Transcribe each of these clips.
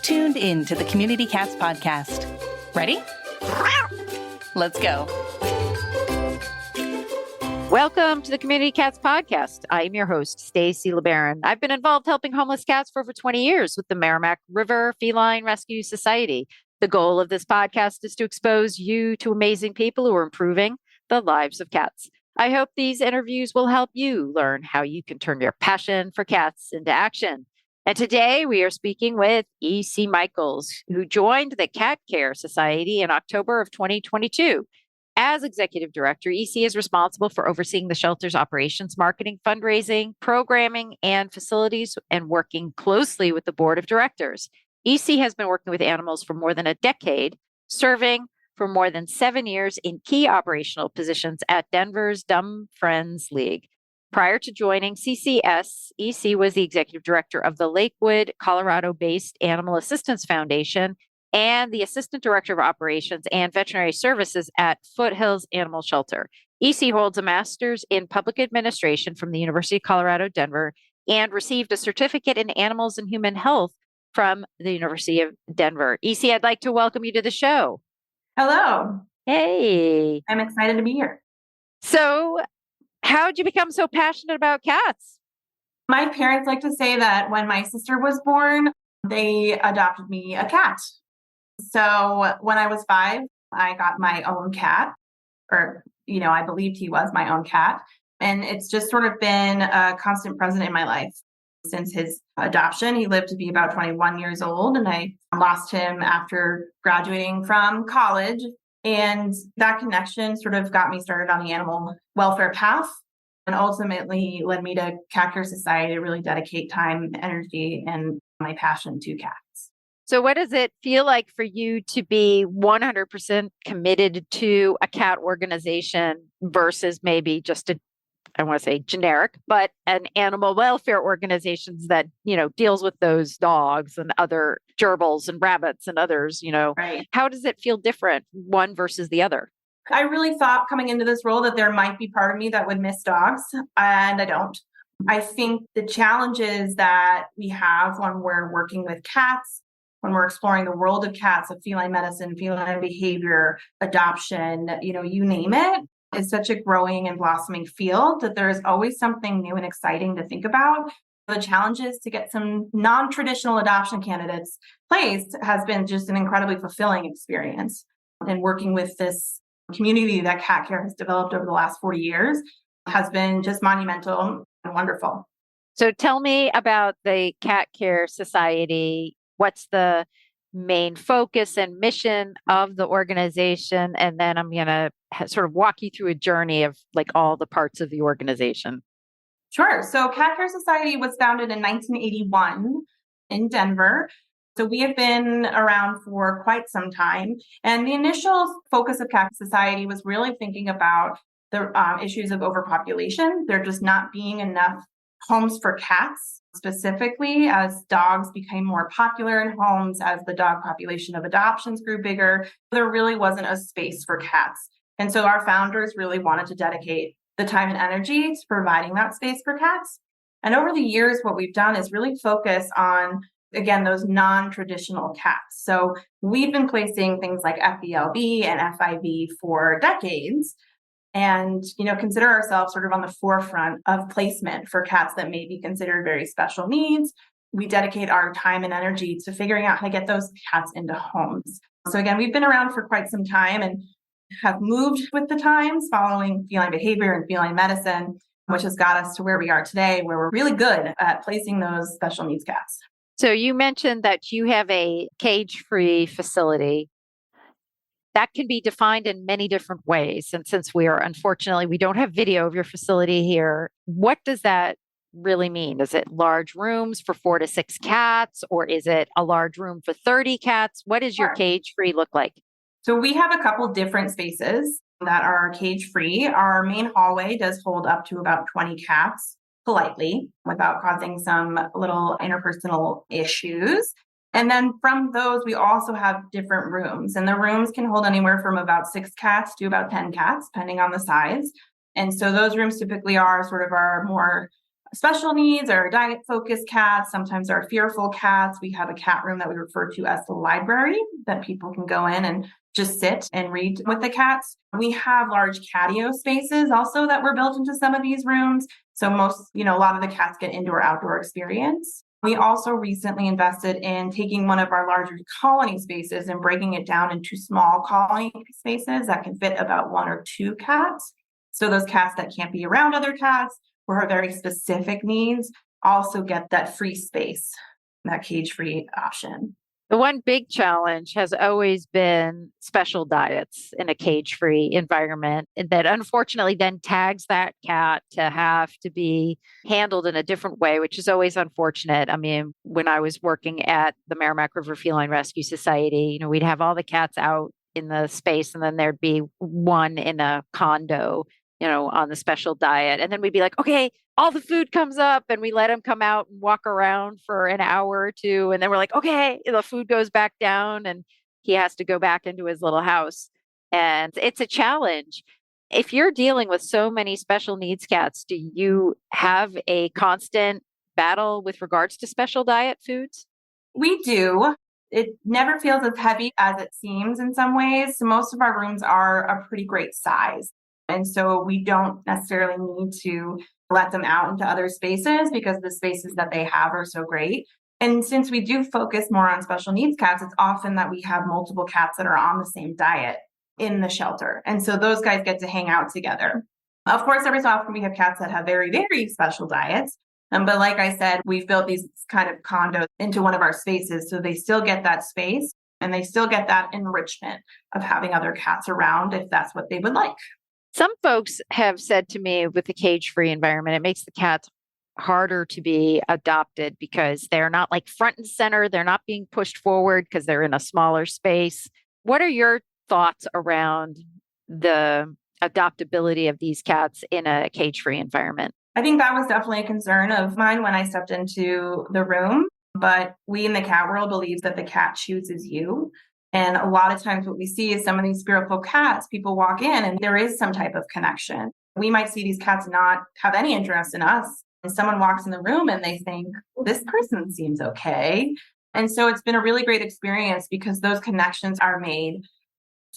tuned in to the Community Cats podcast. Ready? Let's go. Welcome to the Community Cats podcast. I am your host, Stacey LeBaron. I've been involved helping homeless cats for over 20 years with the Merrimack River Feline Rescue Society. The goal of this podcast is to expose you to amazing people who are improving the lives of cats. I hope these interviews will help you learn how you can turn your passion for cats into action. And today we are speaking with E.C. Michaels, who joined the Cat Care Society in October of 2022. As executive director, EC is responsible for overseeing the shelter's operations, marketing, fundraising, programming, and facilities, and working closely with the board of directors. EC has been working with animals for more than a decade, serving for more than 7 years in key operational positions at Denver's Dumb Friends League. Prior to joining CCS, EC was the executive director of the Lakewood, Colorado-based Animal Assistance Foundation and the assistant director of operations and veterinary services at Foothills Animal Shelter. EC holds a master's in public administration from the University of Colorado, Denver, and received a certificate in animals and human health from the University of Denver. EC, I'd like to welcome you to the show. Hello. Hey. I'm excited to be here. So, how did you become so passionate about cats? My parents like to say that when my sister was born, they adopted me a cat. So when I was 5, I got my own cat, or, I believed he was my own cat. And it's just sort of been a constant present in my life since his adoption. He lived to be about 21 years old, and I lost him after graduating from college. And that connection sort of got me started on the animal welfare path and ultimately led me to Cat Care Society to really dedicate time, energy, and my passion to cats. So what does it feel like for you to be 100% committed to a cat organization versus maybe just I want to say generic, but an animal welfare organization that, deals with those dogs and other gerbils and rabbits and others, Right. How does it feel different, one versus the other? I really thought coming into this role that there might be part of me that would miss dogs, and I don't. I think the challenges that we have when we're working with cats, when we're exploring the world of cats, of feline medicine, feline behavior, adoption, you name it, is such a growing and blossoming field that there is always something new and exciting to think about. The challenges to get some non-traditional adoption candidates placed has been just an incredibly fulfilling experience. And working with this community that Cat Care has developed over the last 40 years has been just monumental and wonderful. So tell me about the Cat Care Society. What's the main focus and mission of the organization? And then I'm going to sort of walk you through a journey of like all the parts of the organization. Sure. So Cat Care Society was founded in 1981 in Denver. So we have been around for quite some time. And the initial focus of Cat Care Society was really thinking about the issues of overpopulation. There just not being enough homes for cats, specifically as dogs became more popular in homes, as the dog population of adoptions grew bigger. There really wasn't a space for cats. And so our founders really wanted to dedicate the time and energy to providing that space for cats. And over the years, what we've done is really focus on, again, those non-traditional cats. So we've been placing things like FELV and FIV for decades and, consider ourselves sort of on the forefront of placement for cats that may be considered very special needs. We dedicate our time and energy to figuring out how to get those cats into homes. So again, we've been around for quite some time and have moved with the times following feline behavior and feline medicine, which has got us to where we are today, where we're really good at placing those special needs cats. So you mentioned that you have a cage-free facility. That can be defined in many different ways. And since we don't have video of your facility here, what does that really mean? Is it large rooms for 4 to 6 cats, or is it a large room for 30 cats? What does your cage-free look like? So we have a couple different spaces that are cage-free. Our main hallway does hold up to about 20 cats politely without causing some little interpersonal issues. And then from those, we also have different rooms, and the rooms can hold anywhere from about 6 cats to about 10 cats, depending on the size. And so those rooms typically are sort of our more special needs or diet focused cats. Sometimes our fearful cats. We have a cat room that we refer to as the library that people can go in and just sit and read with the cats. We have large catio spaces also that were built into some of these rooms. So a lot of the cats get indoor-outdoor experience. We also recently invested in taking one of our larger colony spaces and breaking it down into small colony spaces that can fit about 1 or 2 cats. So those cats that can't be around other cats or have very specific needs also get that free space, that cage-free option. The one big challenge has always been special diets in a cage-free environment, and that unfortunately then tags that cat to have to be handled in a different way, which is always unfortunate. I mean, when I was working at the Merrimack River Feline Rescue Society, we'd have all the cats out in the space, and then there'd be one in a condo, on the special diet. And then we'd be like, okay, all the food comes up, and we let him come out and walk around for an hour or two. And then we're like, okay, the food goes back down and he has to go back into his little house. And it's a challenge. If you're dealing with so many special needs cats, do you have a constant battle with regards to special diet foods? We do. It never feels as heavy as it seems in some ways. So most of our rooms are a pretty great size. And so we don't necessarily need to let them out into other spaces because the spaces that they have are so great. And since we do focus more on special needs cats, it's often that we have multiple cats that are on the same diet in the shelter. And so those guys get to hang out together. Of course, every so often we have cats that have very, very special diets. But like I said, we've built these kind of condos into one of our spaces. So they still get that space and they still get that enrichment of having other cats around if that's what they would like. Some folks have said to me with the cage-free environment, it makes the cats harder to be adopted because they're not like front and center. They're not being pushed forward because they're in a smaller space. What are your thoughts around the adoptability of these cats in a cage-free environment? I think that was definitely a concern of mine when I stepped into the room. But we in the cat world believe that the cat chooses you. And a lot of times what we see is some of these fearful cats, people walk in and there is some type of connection. We might see these cats not have any interest in us. And someone walks in the room and they think, this person seems okay. And so it's been a really great experience because those connections are made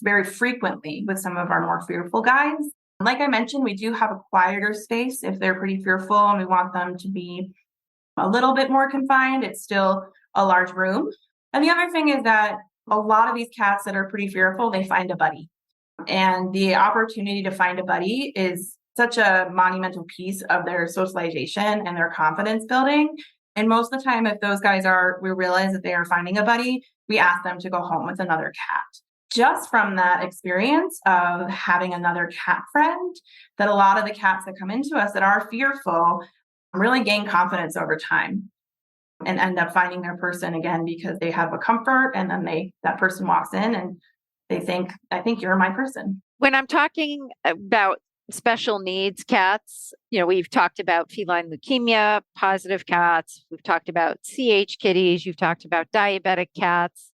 very frequently with some of our more fearful guys. Like I mentioned, we do have a quieter space if they're pretty fearful and we want them to be a little bit more confined. It's still a large room. And the other thing is that a lot of these cats that are pretty fearful, they find a buddy. And the opportunity to find a buddy is such a monumental piece of their socialization and their confidence building. And most of the time, if those guys we realize that they are finding a buddy, we ask them to go home with another cat. Just from that experience of having another cat friend, that a lot of the cats that come into us that are fearful really gain confidence over time and end up finding their person again because they have a comfort, and then that person walks in and they think, I think you're my person. When I'm talking about special needs cats, we've talked about feline leukemia, positive cats. We've talked about CH kitties. You've talked about diabetic cats,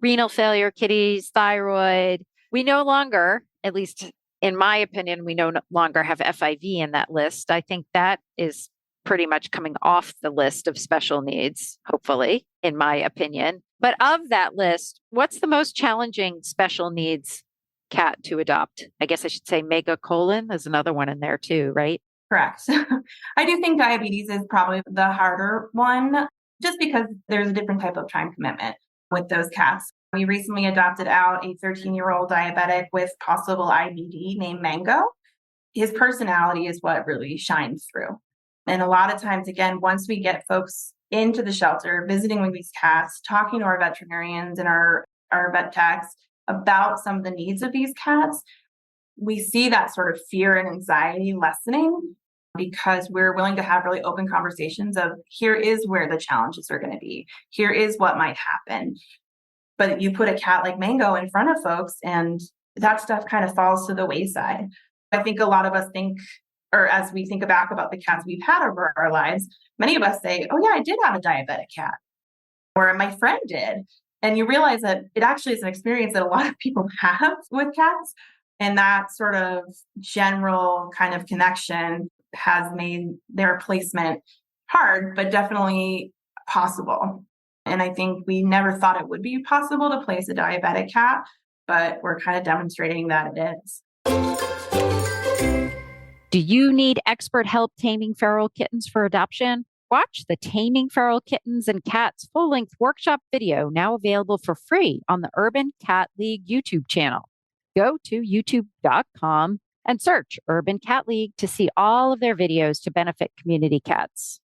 renal failure kitties, thyroid. We no longer, at least in my opinion, we no longer have FIV in that list. I think that is pretty much coming off the list of special needs, hopefully, in my opinion. But of that list, what's the most challenging special needs cat to adopt? I guess I should say megacolon. There's another one in there too, right? Correct. I do think diabetes is probably the harder one, just because there's a different type of time commitment with those cats. We recently adopted out a 13-year-old diabetic with possible IBD named Mango. His personality is what really shines through. And a lot of times, again, once we get folks into the shelter, visiting with these cats, talking to our veterinarians and our vet techs about some of the needs of these cats, we see that sort of fear and anxiety lessening because we're willing to have really open conversations of here is where the challenges are going to be. Here is what might happen. But you put a cat like Mango in front of folks and that stuff kind of falls to the wayside. I think a lot of us think, or as we think back about the cats we've had over our lives, many of us say, oh yeah, I did have a diabetic cat, or my friend did. And you realize that it actually is an experience that a lot of people have with cats. And that sort of general kind of connection has made their placement hard, but definitely possible. And I think we never thought it would be possible to place a diabetic cat, but we're kind of demonstrating that it is. Do you need expert help taming feral kittens for adoption? Watch the Taming Feral Kittens and Cats full-length workshop video, now available for free on the Urban Cat League YouTube channel. Go to youtube.com and search Urban Cat League to see all of their videos to benefit community cats.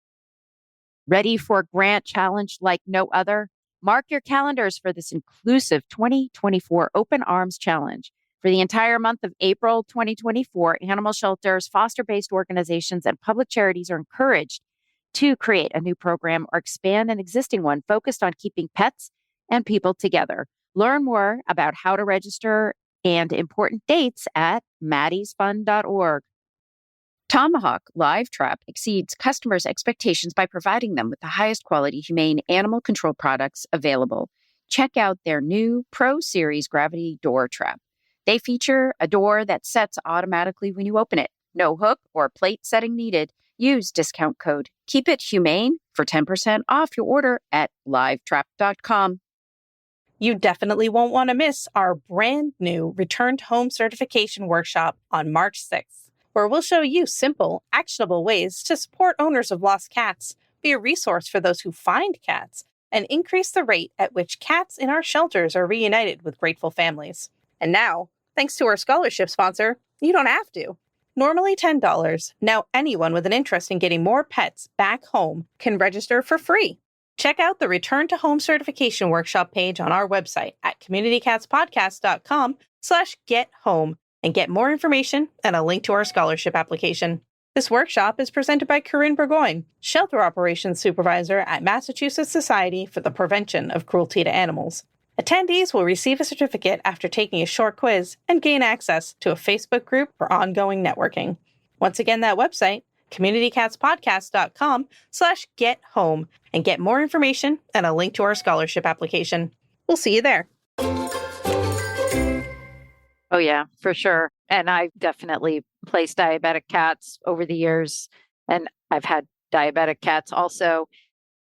Ready for a grant challenge like no other? Mark your calendars for this inclusive 2024 Open Arms Challenge. For the entire month of April 2024, animal shelters, foster-based organizations, and public charities are encouraged to create a new program or expand an existing one focused on keeping pets and people together. Learn more about how to register and important dates at maddiesfund.org. Tomahawk Live Trap exceeds customers' expectations by providing them with the highest quality humane animal control products available. Check out their new Pro Series Gravity Door Trap. They feature a door that sets automatically when you open it. No hook or plate setting needed. Use discount code Keep It Humane for 10% off your order at livetrap.com. You definitely won't want to miss our brand new Return to Home certification workshop on March 6th, where we'll show you simple, actionable ways to support owners of lost cats, be a resource for those who find cats, and increase the rate at which cats in our shelters are reunited with grateful families. And now, thanks to our scholarship sponsor, you don't have to. Normally $10, now anyone with an interest in getting more pets back home can register for free. Check out the Return to Home certification workshop page on our website at communitycatspodcast.com/gethome and get more information and a link to our scholarship application. This workshop is presented by Corinne Burgoyne, Shelter Operations Supervisor at Massachusetts Society for the Prevention of Cruelty to Animals. Attendees will receive a certificate after taking a short quiz and gain access to a Facebook group for ongoing networking. Once again, that website, communitycatspodcast.com/gethome, and get more information and a link to our scholarship application. We'll see you there. Oh, yeah, for sure. And I've definitely placed diabetic cats over the years, and I've had diabetic cats also.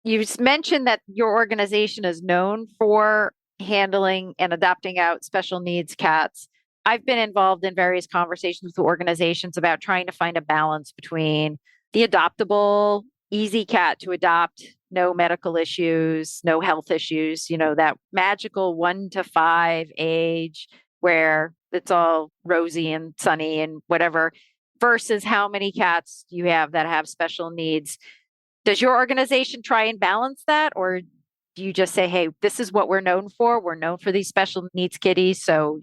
You mentioned that your organization is known for handling and adopting out special needs cats. I've been involved in various conversations with organizations about trying to find a balance between the adoptable, easy cat to adopt, no medical issues, no health issues, that magical 1 to 5 age where it's all rosy and sunny and whatever, versus how many cats you have that have special needs. Does your organization try and balance that, or do you just say, hey, this is what we're known for? We're known for these special needs kitties, so,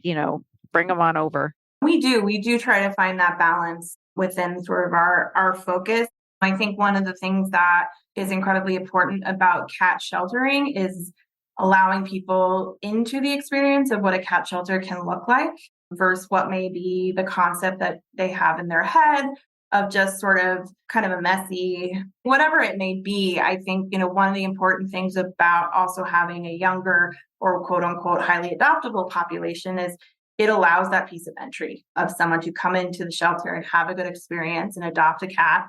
bring them on over. We do try to find that balance within sort of our focus. I think one of the things that is incredibly important about cat sheltering is allowing people into the experience of what a cat shelter can look like versus what may be the concept that they have in their head of just sort of kind of a messy, whatever it may be. I think, one of the important things about also having a younger or quote unquote highly adoptable population is it allows that piece of entry of someone to come into the shelter and have a good experience and adopt a cat.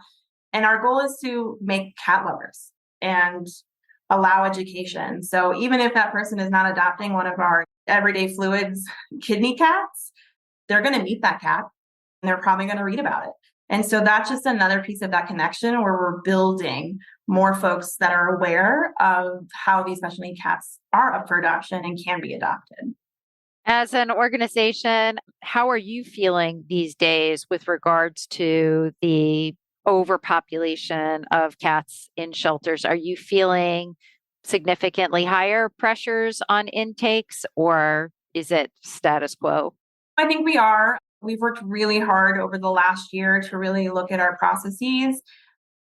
And our goal is to make cat lovers and allow education. So even if that person is not adopting one of our everyday fluids kidney cats, they're going to meet that cat and they're probably going to read about it. And so that's just another piece of that connection where we're building more folks that are aware of how these special needs cats are up for adoption and can be adopted. As an organization, how are you feeling these days with regards to the overpopulation of cats in shelters? Are you feeling significantly higher pressures on intakes, or is it status quo? I think we are. We've worked really hard over the last year to really look at our processes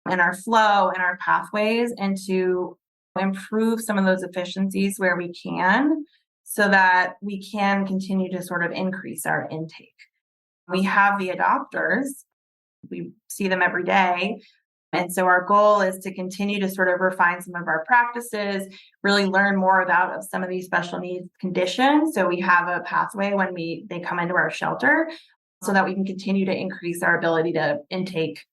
and our flow and our pathways and to improve some of those efficiencies where we can so that we can continue to sort of increase our intake. We have the adopters. We see them every day. And so our goal is to continue to sort of refine some of our practices, really learn more about some of these special needs conditions. So we have a pathway when they come into our shelter so that we can continue to increase our ability to intake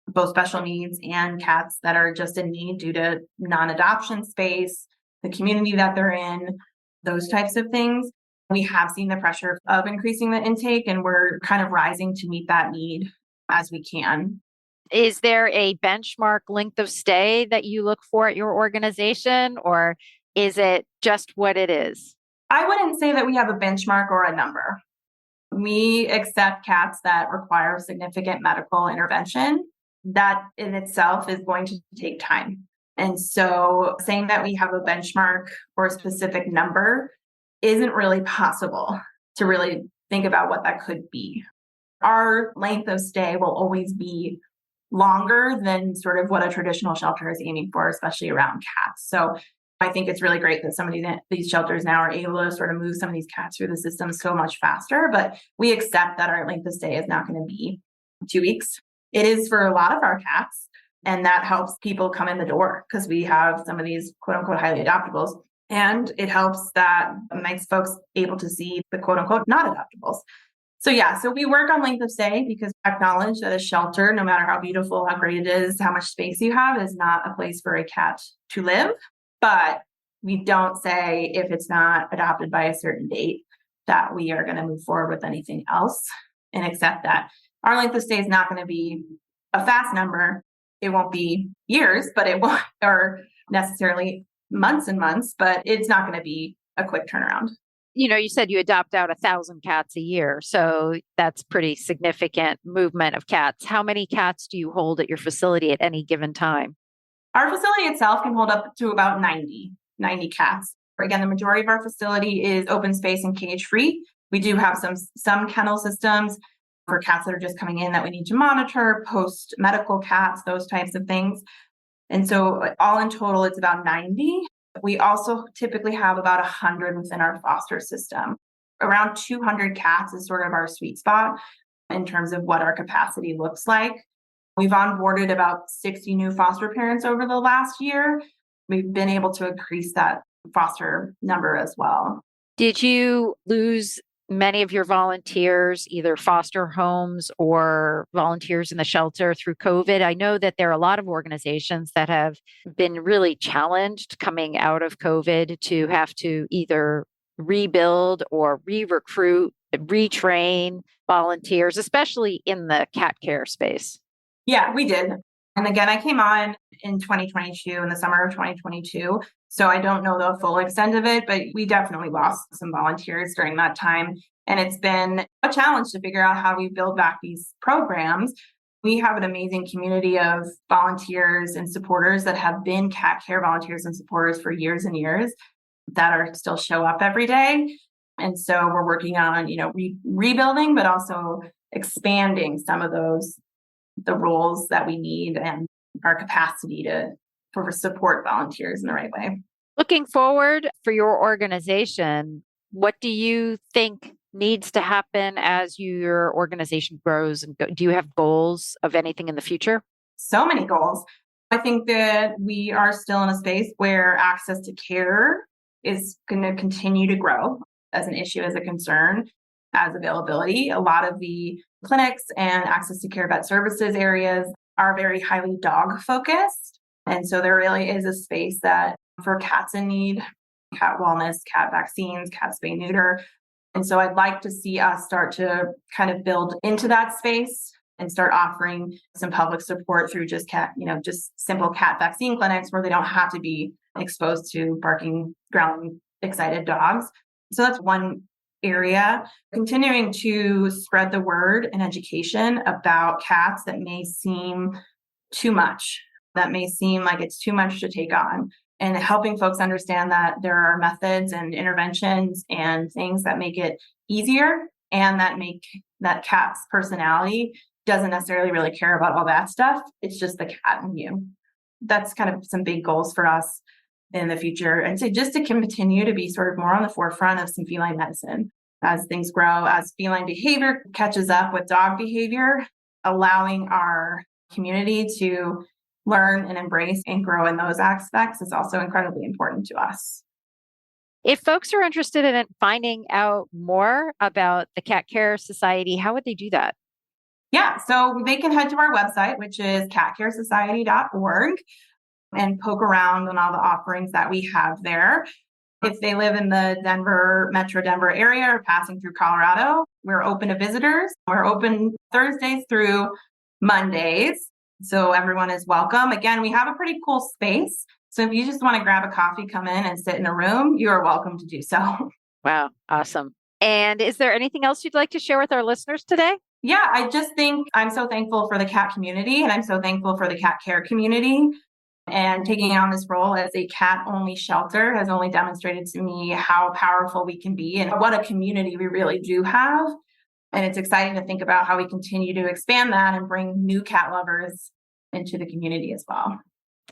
both special needs and cats that are just in need due to non-adoption space, the community that they're in, those types of things. We have seen the pressure of increasing the intake, and we're kind of rising to meet that need as we can. Is there a benchmark length of stay that you look for at your organization, or is it just what it is? I wouldn't say that we have a benchmark or a number. We accept cats that require significant medical intervention. That in itself is going to take time. And so saying that we have a benchmark or a specific number isn't really possible to really think about what that could be. Our length of stay will always be longer than sort of what a traditional shelter is aiming for, especially around cats. So I think it's really great that some of these shelters now are able to sort of move some of these cats through the system so much faster, but we accept that our length of stay is not going to be 2 weeks. It is for a lot of our cats, and that helps people come in the door because we have some of these quote unquote highly adoptables, and it helps that makes folks able to see the quote unquote not adoptables. So we work on length of stay because we acknowledge that a shelter, no matter how beautiful, how great it is, how much space you have, is not a place for a cat to live. But we don't say if it's not adopted by a certain date that we are going to move forward with anything else, and accept that our length of stay is not going to be a fast number. It won't be years, but it won't, or necessarily months and months, but it's not going to be a quick turnaround. You said you adopt out 1,000 cats a year. So that's pretty significant movement of cats. How many cats do you hold at your facility at any given time? Our facility itself can hold up to about 90 cats. Again, the majority of our facility is open space and cage free. We do have some kennel systems for cats that are just coming in that we need to monitor, post medical cats, those types of things. And so all in total, it's about 90. We also typically have about 100 within our foster system. Around 200 cats is sort of our sweet spot in terms of what our capacity looks like. We've onboarded about 60 new foster parents over the last year. We've been able to increase that foster number as well. Did you lose many of your volunteers, either foster homes or volunteers in the shelter through COVID? I know that there are a lot of organizations that have been really challenged coming out of COVID to have to either rebuild or re-recruit, retrain volunteers, especially in the cat care space. Yeah, we did. And again, I came on in 2022, in the summer of 2022. So I don't know the full extent of it, but we definitely lost some volunteers during that time. And it's been a challenge to figure out how we build back these programs. We have an amazing community of volunteers and supporters that have been cat care volunteers and supporters for years and years that are still show up every day. And so we're working on, rebuilding, but also expanding some of the roles that we need and our capacity for support volunteers in the right way. Looking forward for your organization, what do you think needs to happen as your organization grows? And do you have goals of anything in the future? So many goals. I think that we are still in a space where access to care is going to continue to grow as an issue, as a concern, as availability. A lot of the clinics and access to care vet services areas are very highly dog focused. And so there really is a space that for cats in need, cat wellness, cat vaccines, cat spay neuter. And so I'd like to see us start to kind of build into that space and start offering some public support through just simple cat vaccine clinics where they don't have to be exposed to barking, growling, excited dogs. So that's one area. Continuing to spread the word and education about cats that may seem too much, that may seem like it's too much to take on, and helping folks understand that there are methods and interventions and things that make it easier and that make that cat's personality doesn't necessarily really care about all that stuff. It's just the cat and you. That's kind of some big goals for us in the future. And so just to continue to be sort of more on the forefront of some feline medicine as things grow, as feline behavior catches up with dog behavior, allowing our community to learn and embrace and grow in those aspects is also incredibly important to us. If folks are interested in finding out more about the Cat Care Society, how would they do that? Yeah, so they can head to our website, which is catcaresociety.org, and poke around on all the offerings that we have there. If they live in the Metro Denver area or passing through Colorado, we're open to visitors. We're open Thursdays through Mondays, so everyone is welcome. Again, we have a pretty cool space. So if you just want to grab a coffee, come in and sit in a room, you are welcome to do so. Wow, awesome. And is there anything else you'd like to share with our listeners today? Yeah, I just think I'm so thankful for the cat community, and I'm so thankful for the cat care community. And taking on this role as a cat-only shelter has only demonstrated to me how powerful we can be and what a community we really do have. And it's exciting to think about how we continue to expand that and bring new cat lovers into the community as well.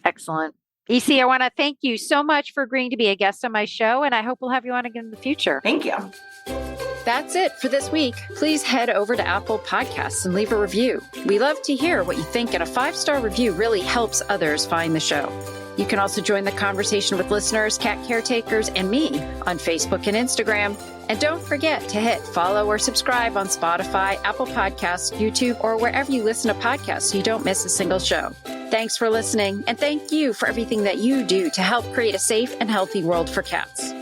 Excellent. EC, I want to thank you so much for agreeing to be a guest on my show, and I hope we'll have you on again in the future. Thank you. That's it for this week. Please head over to Apple Podcasts and leave a review. We love to hear what you think, and a 5-star review really helps others find the show. You can also join the conversation with listeners, cat caretakers, and me on Facebook and Instagram. And don't forget to hit follow or subscribe on Spotify, Apple Podcasts, YouTube, or wherever you listen to podcasts so you don't miss a single show. Thanks for listening, and thank you for everything that you do to help create a safe and healthy world for cats.